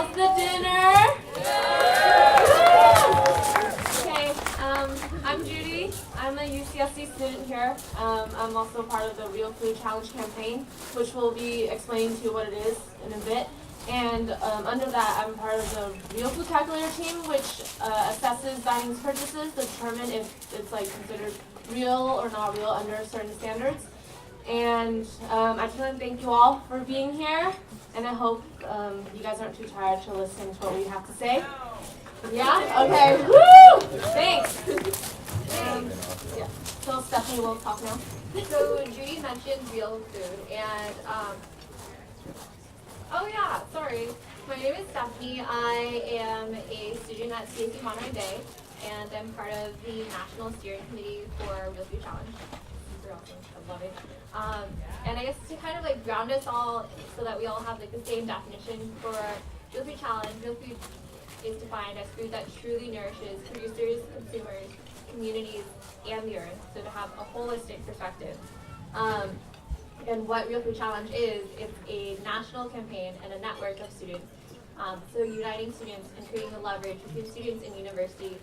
How's the dinner? Okay, I'm Judy. I'm a UCSC student here. I'm also part of the Real Food Challenge campaign, which we'll be explaining to you what it is in a bit. And under that, I'm part of the Real Food Calculator team, which assesses dining purchases to determine if it's like considered real or not real under certain standards. And I just want to thank you all for being here, and I hope you guys aren't too tired to listen to what we have to say. Yeah? Okay. Woo! Thanks. Yeah. So Stephanie will talk now. So Judy mentioned real food, and oh yeah, sorry. My name is Stephanie. I am a student at CSU Monterey Bay, and I'm part of the National Steering Committee for Real Food Challenge. Super awesome. I love it. And I guess to kind of like ground us all so that we all have like the same definition for Real Food Challenge. Real food is defined as food that truly nourishes producers, consumers, communities, and the earth. So to have a holistic perspective. And what Real Food Challenge is, it's a national campaign and a network of students. So uniting students and creating the leverage between students and university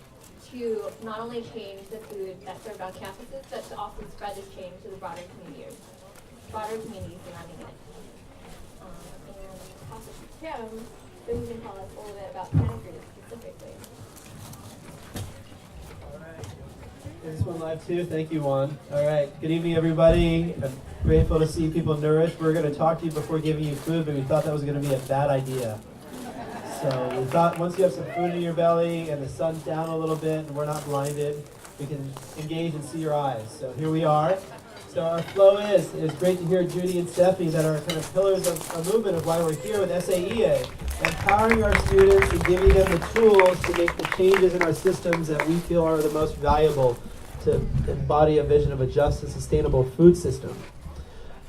to not only change the food that's served on campuses, but to also spread this change to the broader communities surrounding it. And pass it to Tim, so he can tell us a little bit about Santa Cruz specifically. All right. Is this one live too? Thank you, Juan. All right. Good evening, everybody. I'm grateful to see people nourished. We're going to talk to you before giving you food, but we thought that was going to be a bad idea. So we thought once you have some food in your belly and the sun's down a little bit and we're not blinded, we can engage and see your eyes. So here we are. So our flow is, it is great to hear Judy and Stephanie that are kind of pillars of a movement of why we're here with SAEA, empowering our students and giving them the tools to make the changes in our systems that we feel are the most valuable to embody a vision of a just and sustainable food system.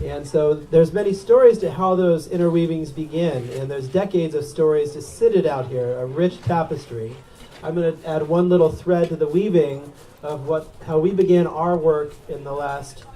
And so there's many stories to how those interweavings begin, and there's decades of stories to sit it out here, a rich tapestry. I'm going to add one little thread to the weaving of how we began our work in the last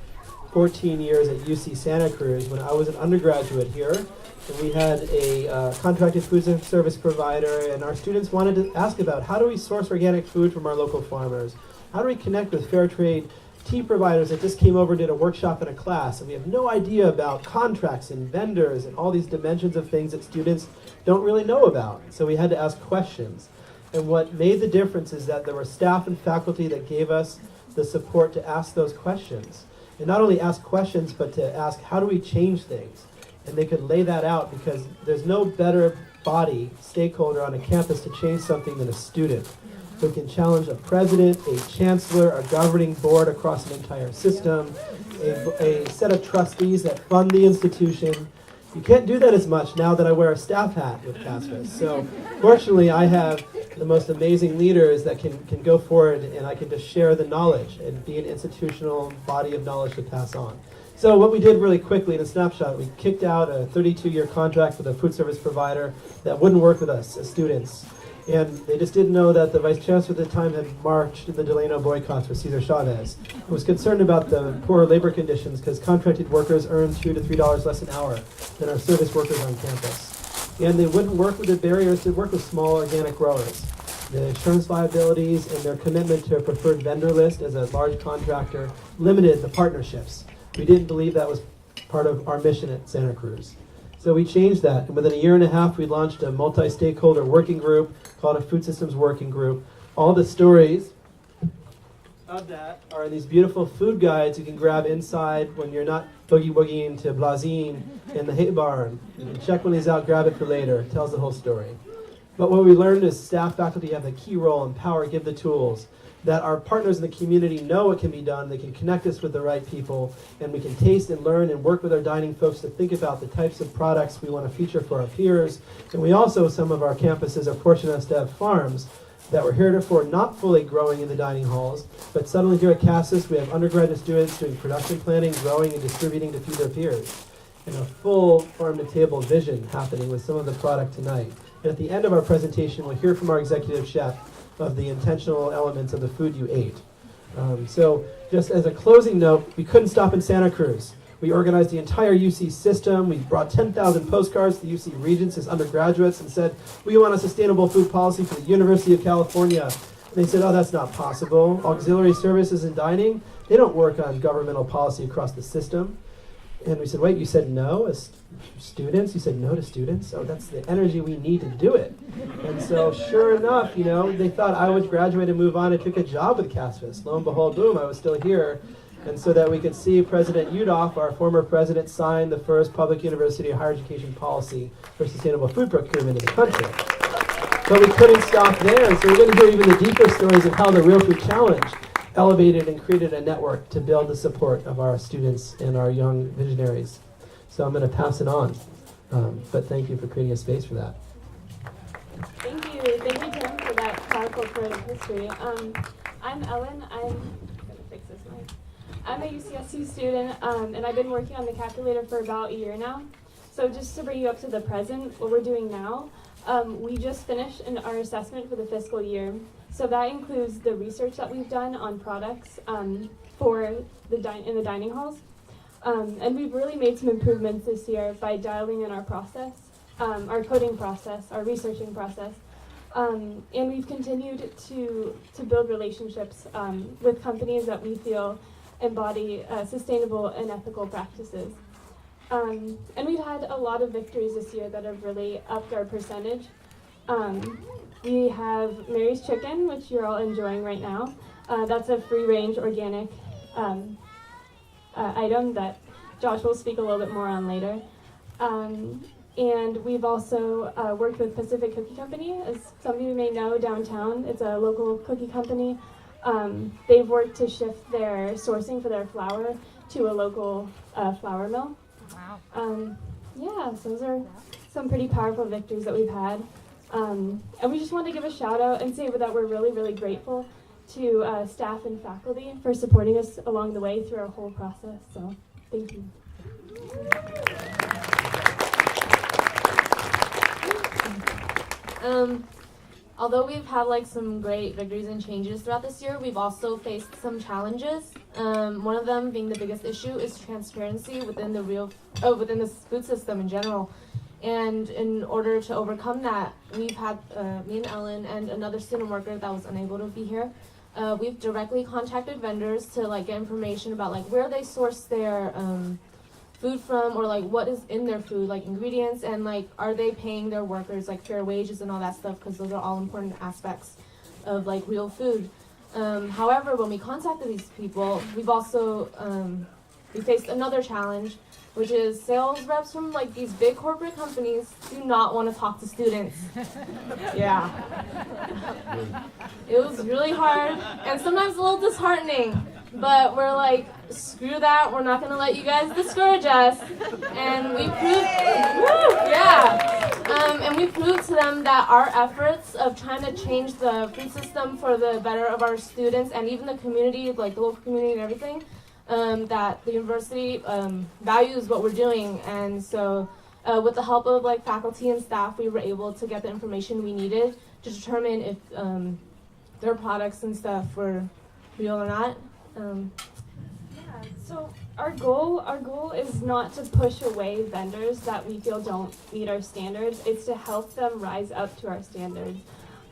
14 years at UC Santa Cruz when I was an undergraduate here. And we had a contracted food service provider, and our students wanted to ask about how do we source organic food from our local farmers? How do we connect with fair trade tea providers that just came over and did a workshop in a class, and we have no idea about contracts and vendors and all these dimensions of things that students don't really know about. So we had to ask questions. And what made the difference is that there were staff and faculty that gave us the support to ask those questions. And not only ask questions, but to ask, how do we change things? And they could lay that out, because there's no better body, stakeholder on a campus to change something than a student. We can challenge a president, a chancellor, a governing board across an entire system, a set of trustees that fund the institution. You can't do that as much now that I wear a staff hat with CASPAS. So fortunately, I have the most amazing leaders that can go forward, and I can just share the knowledge and be an institutional body of knowledge to pass on. So what we did really quickly in a snapshot, we kicked out a 32-year contract with a food service provider that wouldn't work with us as students. And they just didn't know that the vice chancellor at the time had marched in the Delano boycotts for Cesar Chavez. He was concerned about the poor labor conditions because contracted workers earn $2 to $3 less an hour than our service workers on campus. And they wouldn't work with the barriers to work with small organic growers. The insurance liabilities and their commitment to a preferred vendor list as a large contractor limited the partnerships. We didn't believe that was part of our mission at Santa Cruz. So we changed that, and within a year and a half, we launched a multi-stakeholder working group called a Food Systems Working Group. All the stories of that are in these beautiful food guides you can grab inside when you're not boogie-woogieing to Blazine in the hay barn. You can check one of these out, grab it for later. It tells the whole story. But what we learned is staff, faculty have a key role, empower, give the tools, that our partners in the community know it can be done. They can connect us with the right people, and we can taste and learn and work with our dining folks to think about the types of products we want to feature for our peers. And we also, some of our campuses are fortunate enough to have farms that were heretofore not fully growing in the dining halls, but suddenly here at CASAS we have undergraduate students doing production planning, growing and distributing to feed their peers. And a full farm-to-table vision happening with some of the product tonight. And at the end of our presentation, we'll hear from our executive chef of the intentional elements of the food you ate. So just as a closing note, we couldn't stop in Santa Cruz. We organized the entire UC system. We brought 10,000 postcards to the UC Regents as undergraduates and said, we want a sustainable food policy for the University of California. And they said, oh, that's not possible. Auxiliary services and dining, they don't work on governmental policy across the system. And we said, wait, you said no as students? You said no to students? Oh, that's the energy we need to do it. And so sure enough, they thought I would graduate and move on. I took a job with CASFIS. Lo and behold, boom, I was still here. And so that we could see President Udoff, our former president, sign the first public university higher education policy for sustainable food procurement in the country. But we couldn't stop there, and so we're going to hear even the deeper stories of how the Real Food Challenge elevated and created a network to build the support of our students and our young visionaries. So I'm going to pass it on, but thank you for creating a space for that. Thank you, Tim, for that powerful part of history. I'm Ellen. I'm a UCSC student, and I've been working on the calculator for about a year now. So just to bring you up to the present, what we're doing now, we just finished our assessment for the fiscal year. So that includes the research that we've done on products for in the dining halls. And we've really made some improvements this year by dialing in our process, our coding process, our researching process. And we've continued to build relationships with companies that we feel embody sustainable and ethical practices. And we've had a lot of victories this year that have really upped our percentage. We have Mary's Chicken, which you're all enjoying right now. That's a free-range organic item that Josh will speak a little bit more on later. And we've also worked with Pacific Cookie Company, as some of you may know, downtown. It's a local cookie company. They've worked to shift their sourcing for their flour to a local flour mill. Wow. Yeah, so those are some pretty powerful victories that we've had. And we just want to give a shout out and say that we're really, really grateful to staff and faculty for supporting us along the way through our whole process. So thank you. Although we've had some great victories and changes throughout this year, we've also faced some challenges. One of them being the biggest issue is transparency within the food system in general. And in order to overcome that, we've had me and Ellen and another student worker that was unable to be here. We've directly contacted vendors to get information about where they source their food from, or what is in their food, ingredients, and are they paying their workers fair wages and all that stuff, because those are all important aspects of real food. However, when we contacted these people, we've also we faced another challenge, which is sales reps from these big corporate companies do not want to talk to students. Yeah. It was really hard and sometimes a little disheartening, but we're screw that, we're not going to let you guys discourage us. And we proved, and we proved to them that our efforts of trying to change the food system for the better of our students and even the community, the local community and everything, that the university values what we're doing. And so with the help of faculty and staff, we were able to get the information we needed to determine if their products and stuff were real or not. So our goal is not to push away vendors that we feel don't meet our standards. It's to help them rise up to our standards.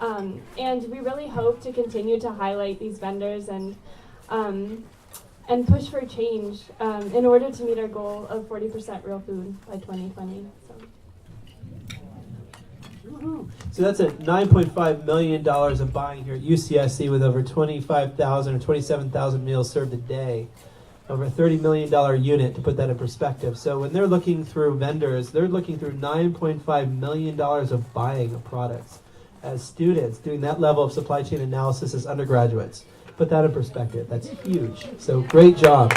And we really hope to continue to highlight these vendors and push for change in order to meet our goal of 40% real food by 2020. So that's at $9.5 million of buying here at UCSC, with over 25,000 or 27,000 meals served a day. Over a $30 million unit, to put that in perspective. So when they're looking through vendors, they're looking through $9.5 million of buying of products as students, doing that level of supply chain analysis as undergraduates. Put that in perspective. That's huge. So great job.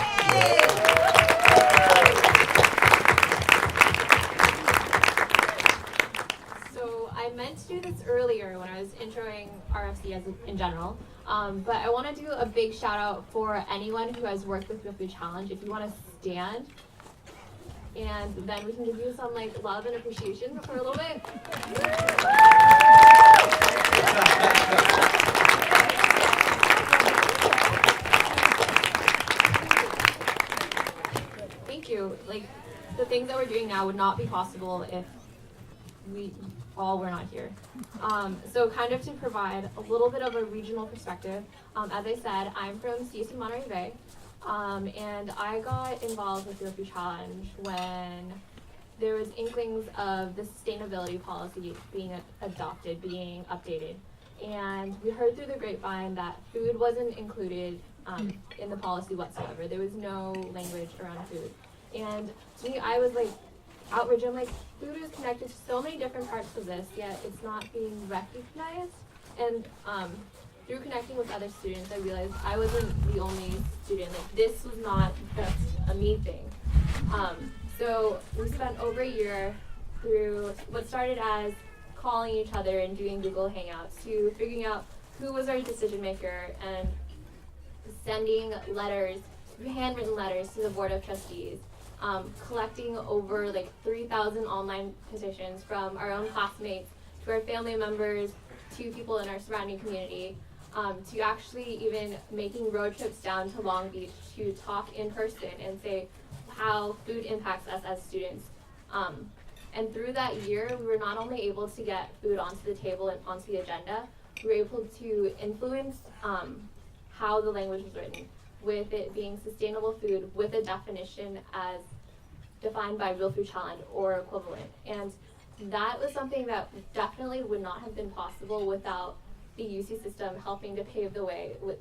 So I meant to do this earlier when I was introing RFC in general. But I want to do a big shout out for anyone who has worked with Real Food Challenge. If you want to stand, and then we can give you some love and appreciation for a little bit. Thank you. that would not be possible if we all were not here. So kind of to provide a little bit of a regional perspective, as I said, I'm from CSU Monterey Bay, and I got involved with Real Food Challenge when there was inklings of the sustainability policy being adopted, being updated. And we heard through the grapevine that food wasn't included in the policy whatsoever. There was no language around food. And to me, I was like, outraged. I'm like, food is connected to so many different parts of this, yet it's not being recognized. And through connecting with other students, I realized I wasn't the only student. Like, this was not just a me thing. So we spent over a year through what started as calling each other and doing Google Hangouts to figuring out who was our decision maker and sending letters, handwritten letters to the Board of Trustees, collecting over like 3,000 online petitions from our own classmates to our family members to people in our surrounding community, to actually even making road trips down to Long Beach to talk in person and say how food impacts us as students. And through that year, we were not only able to get food onto the table and onto the agenda, we were able to influence how the language was written, with it being sustainable food with a definition as defined by Real Food Challenge or equivalent. And that was something that definitely would not have been possible without the UC system helping to pave the way, with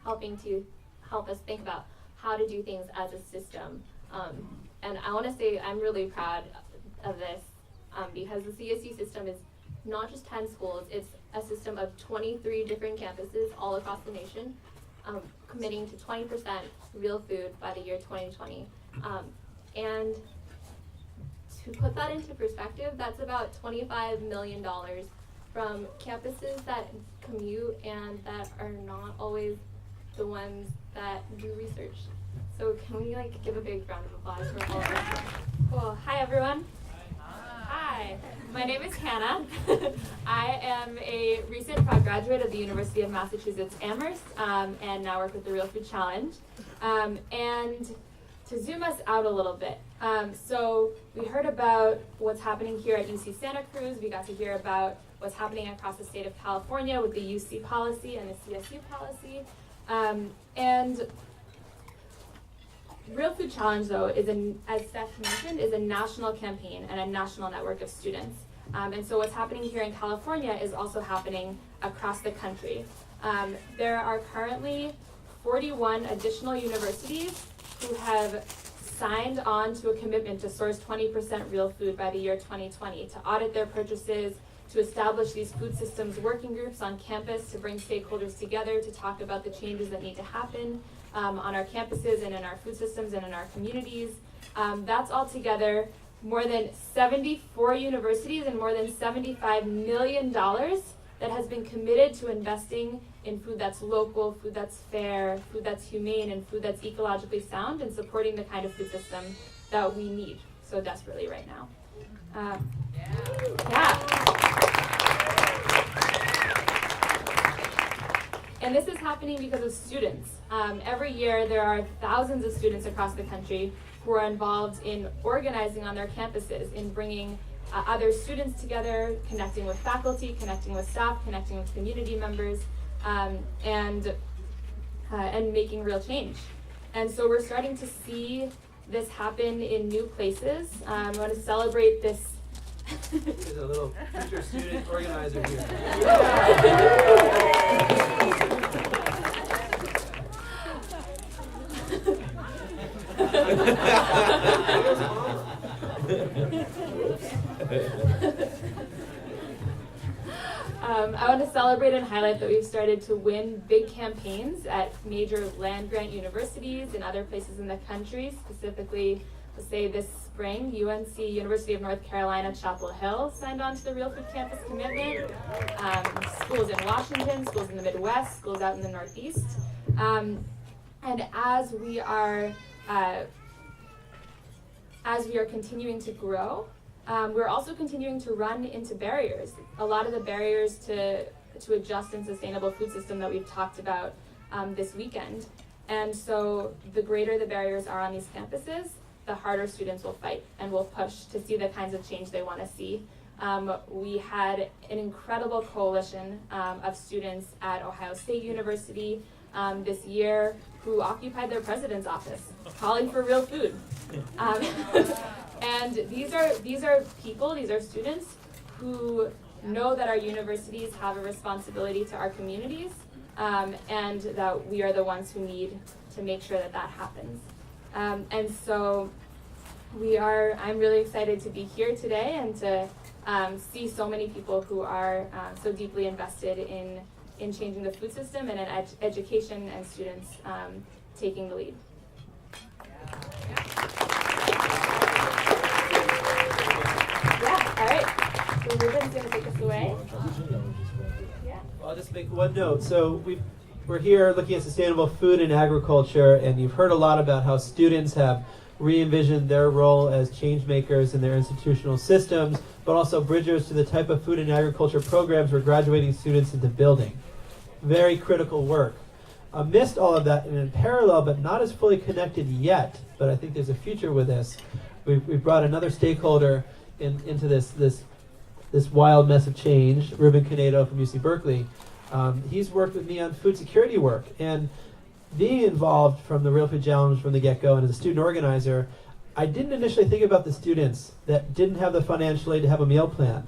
helping to help us think about how to do things as a system. And I want to say I'm really proud of this because the CSU system is not just 10 schools, it's a system of 23 different campuses all across the nation, committing to 20% real food by the year 2020. And to put that into perspective, that's about $25 million from campuses that commute and that are not always the ones that do research. So can we give a big round of applause for all of us? Cool. Hi everyone. Hi, my name is Hannah. I am a recent proud graduate of the University of Massachusetts Amherst, and now work with the Real Food Challenge. And to zoom us out a little bit, so we heard about what's happening here at UC Santa Cruz. We got to hear about what's happening across the state of California with the UC policy and the CSU policy. And Real Food Challenge, though, is, as Steph mentioned, is a national campaign and a national network of students. And so what's happening here in California is also happening across the country. There are currently 41 additional universities who have signed on to a commitment to source 20% real food by the year 2020, to audit their purchases, to establish these food systems working groups on campus to bring stakeholders together to talk about the changes that need to happen on our campuses and in our food systems and in our communities. That's altogether more than 74 universities and more than $75 million that has been committed to investing in food that's local, food that's fair, food that's humane, and food that's ecologically sound, and supporting the kind of food system that we need so desperately right now. And this is happening because of students. Every year there are thousands of students across the country who are involved in organizing on their campuses, in bringing other students together, connecting with faculty, connecting with staff, connecting with community members, and making real change. And so we're starting to see this happen in new places. I want to celebrate this. There's a little future student organizer here. I want to celebrate and highlight that we've started to win big campaigns at major land-grant universities and other places in the country, specifically, let's say this spring, UNC, University of North Carolina, Chapel Hill, signed on to the Real Food Campus commitment. Schools in Washington, schools in the Midwest, schools out in the Northeast. And as we are continuing to grow, we're also continuing to run into barriers. A lot of the barriers to a just and sustainable food system that we've talked about this weekend. And so the greater the barriers are on these campuses, the harder students will fight and will push to see the kinds of change they want to see. We had an incredible coalition of students at Ohio State University this year who occupied their president's office, calling for real food. And these are people, these are students who know that our universities have a responsibility to our communities, and that we are the ones who need to make sure that that happens. And so I'm really excited to be here today and to see so many people who are so deeply invested in changing the food system and in education and students taking the lead. Yeah, all right. So Ruben's going to take us away. Yeah. I'll just make one note. So we're here looking at sustainable food and agriculture, and you've heard a lot about how students have re-envisioned their role as change makers in their institutional systems, but also bridgers to the type of food and agriculture programs we're graduating students into building. Very critical work. Amidst all of that and in parallel, but not as fully connected yet, but I think there's a future with this, we've brought another stakeholder into this wild mess of change, Ruben Canedo from UC Berkeley. He's worked with me on food security work, and being involved from the Real Food Challenge from the get-go and as a student organizer, I didn't initially think about the students that didn't have the financial aid to have a meal plan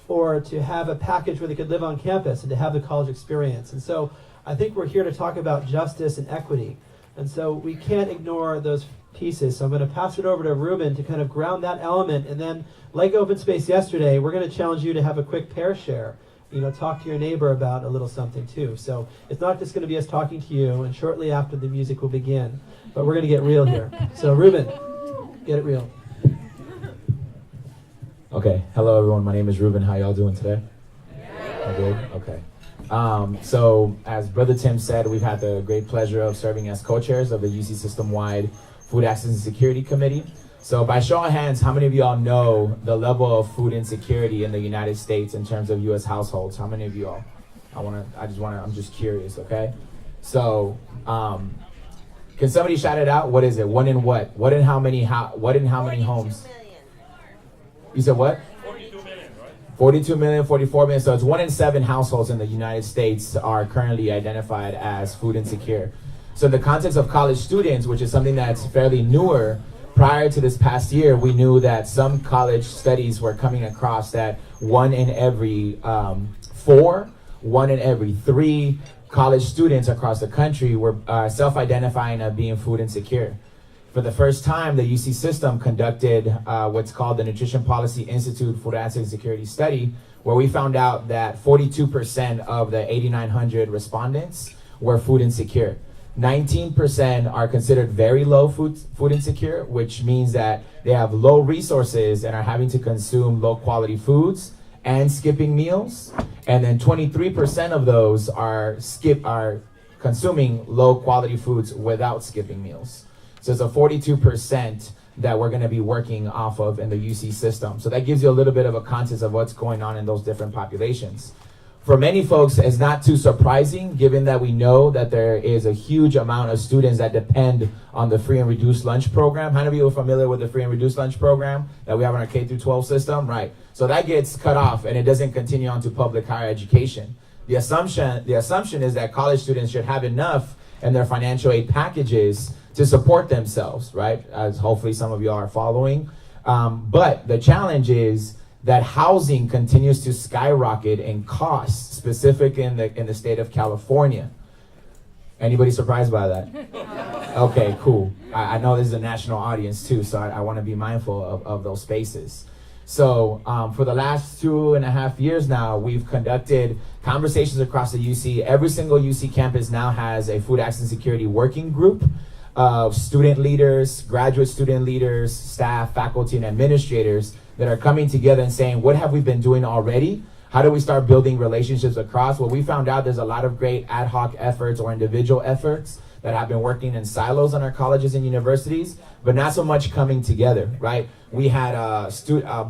or to have a package where they could live on campus and to have the college experience. And so I think we're here to talk about justice and equity. And so we can't ignore those pieces. So I'm going to pass it over to Ruben to kind of ground that element. And then, like Open Space yesterday, we're going to challenge you to have a quick pair share. Talk to your neighbor about a little something too. So it's not just going to be us talking to you, and shortly after the music will begin. But we're going to get real here. So Ruben, get it real. Okay, hello everyone, my name is Ruben. How y'all doing today? Yeah. Good? Okay. So as Brother Tim said, we've had the great pleasure of serving as co-chairs of the UC System-wide Food Access and Security Committee. So by show of hands, how many of y'all know the level of food insecurity in the United States in terms of US households? How many of y'all? I'm just curious, okay? So, can somebody shout it out? What is it? One in what? What in how many homes? You said what? 42 million, right? 42 million, 44 million. So it's 1 in 7 households in the United States are currently identified as food insecure. So in the context of college students, which is something that's fairly newer, prior to this past year, we knew that some college studies were coming across that 1 in every 4, 1 in every 3 college students across the country were self-identifying as being food insecure. For the first time, the UC system conducted what's called the Nutrition Policy Institute Food Access and Security Study, where we found out that 42% of the 8,900 respondents were food insecure. 19% are considered very low food insecure, which means that they have low resources and are having to consume low quality foods and skipping meals. And then 23% of those are consuming low quality foods without skipping meals. So it's a 42% that we're going to be working off of in the UC system. So that gives you a little bit of a context of what's going on in those different populations. For many folks, it's not too surprising, given that we know that there is a huge amount of students that depend on the free and reduced lunch program. How many of you are familiar with the free and reduced lunch program that we have in our K-12 system? Right. So that gets cut off and it doesn't continue on to public higher education. The assumption is that college students should have enough in their financial aid packages to support themselves, right? As hopefully some of you are following. But the challenge is that housing continues to skyrocket in costs, specific in the state of California. Anybody surprised by that? Okay, cool. I know this is a national audience too, so I want to be mindful of those spaces. So for the last 2.5 years now, we've conducted conversations across the UC. Every single UC campus now has a food access and security working group of student leaders, graduate student leaders, staff, faculty, and administrators that are coming together and saying, what have we been doing already? How do we start building relationships across? Well, we found out there's a lot of great ad hoc efforts or individual efforts that have been working in silos in our colleges and universities, but not so much coming together, right? We had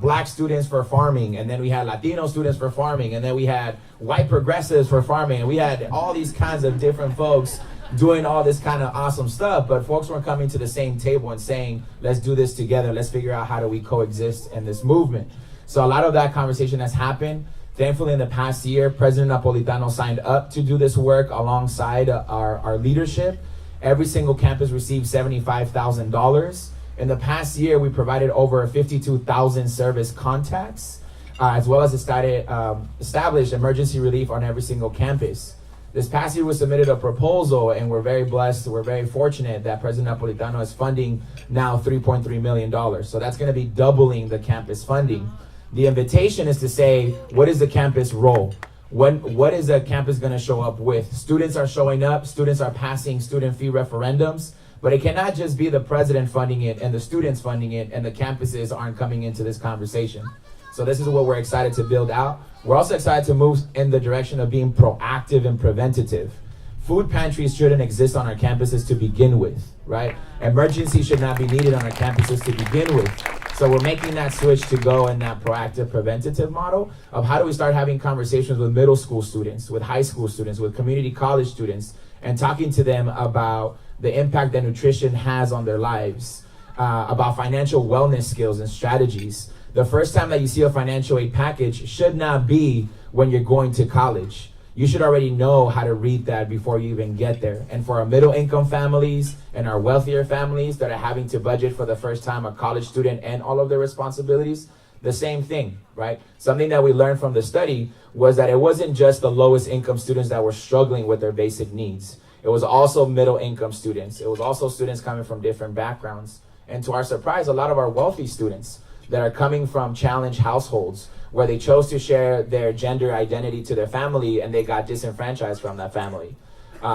black students for farming, and then we had Latino students for farming, and then we had white progressives for farming, and we had all these kinds of different folks doing all this kind of awesome stuff, but folks weren't coming to the same table and saying, let's do this together. Let's figure out how do we coexist in this movement. So a lot of that conversation has happened. Thankfully, in the past year, President Napolitano signed up to do this work alongside our leadership. Every single campus received $75,000. In the past year, we provided over 52,000 service contacts, as well as established emergency relief on every single campus. This past year, we submitted a proposal, and we're very blessed, we're very fortunate that President Napolitano is funding now $3.3 million. So that's going to be doubling the campus funding. The invitation is to say, what is the campus role? What is the campus going to show up with? Students are showing up, students are passing student fee referendums, but it cannot just be the president funding it and the students funding it and the campuses aren't coming into this conversation. So this is what we're excited to build out. We're also excited to move in the direction of being proactive and preventative. Food pantries shouldn't exist on our campuses to begin with, right? Emergency should not be needed on our campuses to begin with. So we're making that switch to go in that proactive, preventative model of how do we start having conversations with middle school students, with high school students, with community college students, and talking to them about the impact that nutrition has on their lives, about financial wellness skills and strategies. The first time that you see a financial aid package should not be when you're going to college. You should already know how to read that before you even get there. And for our middle income families and our wealthier families that are having to budget for the first time, a college student and all of their responsibilities, the same thing, right? Something that we learned from the study was that it wasn't just the lowest income students that were struggling with their basic needs. It was also middle income students. It was also students coming from different backgrounds. And to our surprise, a lot of our wealthy students that are coming from challenged households where they chose to share their gender identity to their family and they got disenfranchised from that family.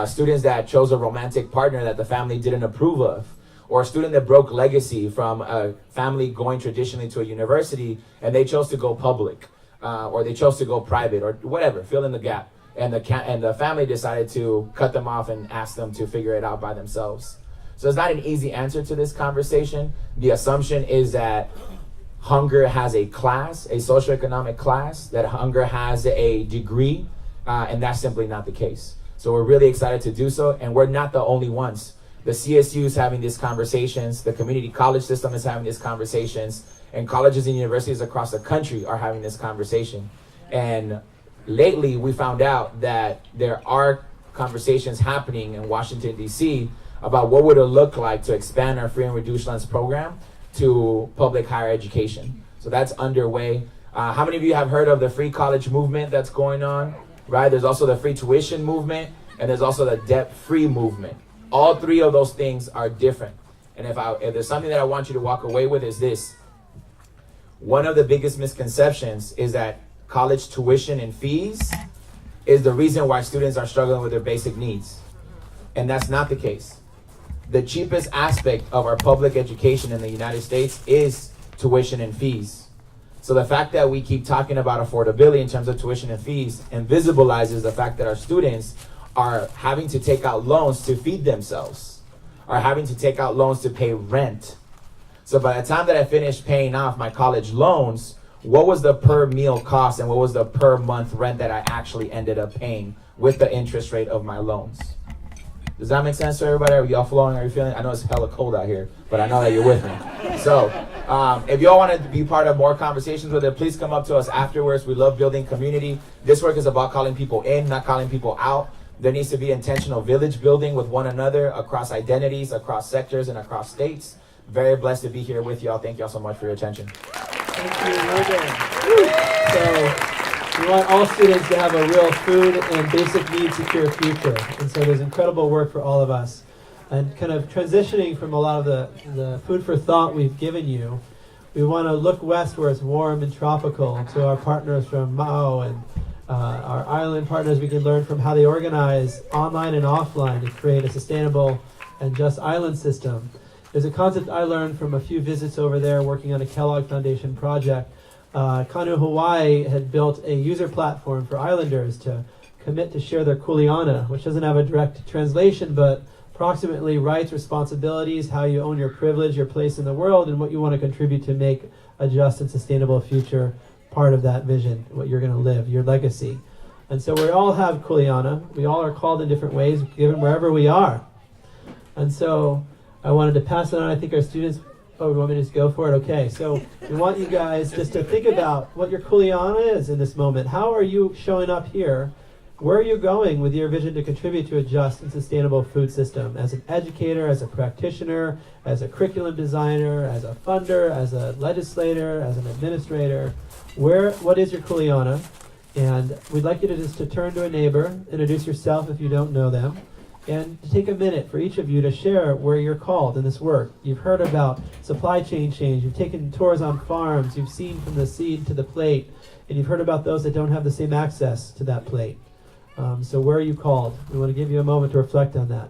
Students that chose a romantic partner that the family didn't approve of, or a student that broke legacy from a family going traditionally to a university and they chose to go public, or they chose to go private, or whatever, fill in the gap. And the family decided to cut them off and ask them to figure it out by themselves. So it's not an easy answer to this conversation. The assumption is that hunger has a class, a socioeconomic class, that hunger has a degree, and that's simply not the case. So we're really excited to do so, and we're not the only ones. The CSU is having these conversations, the community college system is having these conversations, and colleges and universities across the country are having this conversation. And lately, we found out that there are conversations happening in Washington, D.C. about what would it look like to expand our free and reduced lunch program to public higher education. So that's underway. How many of you have heard of the free college movement that's going on? Right? There's also the free tuition movement, and there's also the debt-free movement. All three of those things are different. And if there's something that I want you to walk away with is this. One of the biggest misconceptions is that college tuition and fees is the reason why students are struggling with their basic needs. And that's not the case. The cheapest aspect of our public education in the United States is tuition and fees. So the fact that we keep talking about affordability in terms of tuition and fees invisibilizes the fact that our students are having to take out loans to feed themselves, are having to take out loans to pay rent. So by the time that I finished paying off my college loans, what was the per meal cost and what was the per month rent that I actually ended up paying with the interest rate of my loans? Does that make sense to everybody? Are y'all flowing? Are you feeling? I know it's hella cold out here, but I know that you're with me. So if y'all want to be part of more conversations with it, please come up to us afterwards. We love building community. This work is about calling people in, not calling people out. There needs to be intentional village building with one another across identities, across sectors, and across states. Very blessed to be here with y'all. Thank y'all so much for your attention. Thank you, Logan. So we want all students to have a real food and basic needs secure future. And so there's incredible work for all of us. And kind of transitioning from a lot of the food for thought we've given you, we want to look west where it's warm and tropical to our partners from Mao and our island partners. We can learn from how they organize online and offline to create a sustainable and just island system. There's a concept I learned from a few visits over there working on a Kellogg Foundation project. Kanu, Hawaii had built a user platform for islanders to commit to share their kuleana, which doesn't have a direct translation, but approximately rights, responsibilities, how you own your privilege, your place in the world, and what you want to contribute to make a just and sustainable future part of that vision, what you're going to live, your legacy. And so we all have kuleana. We all are called in different ways, given wherever we are. And so I wanted to pass it on. I think our students, you want me to just go for it? Okay, so we want you guys just to think about what your kuleana is in this moment. How are you showing up here? Where are you going with your vision to contribute to a just and sustainable food system? As an educator, as a practitioner, as a curriculum designer, as a funder, as a legislator, as an administrator, what is your kuleana? And we'd like you to turn to a neighbor, introduce yourself if you don't know them, and to take a minute for each of you to share where you're called in this work. You've heard about supply chain change, you've taken tours on farms, you've seen from the seed to the plate, and you've heard about those that don't have the same access to that plate. So where are you called? We want to give you a moment to reflect on that.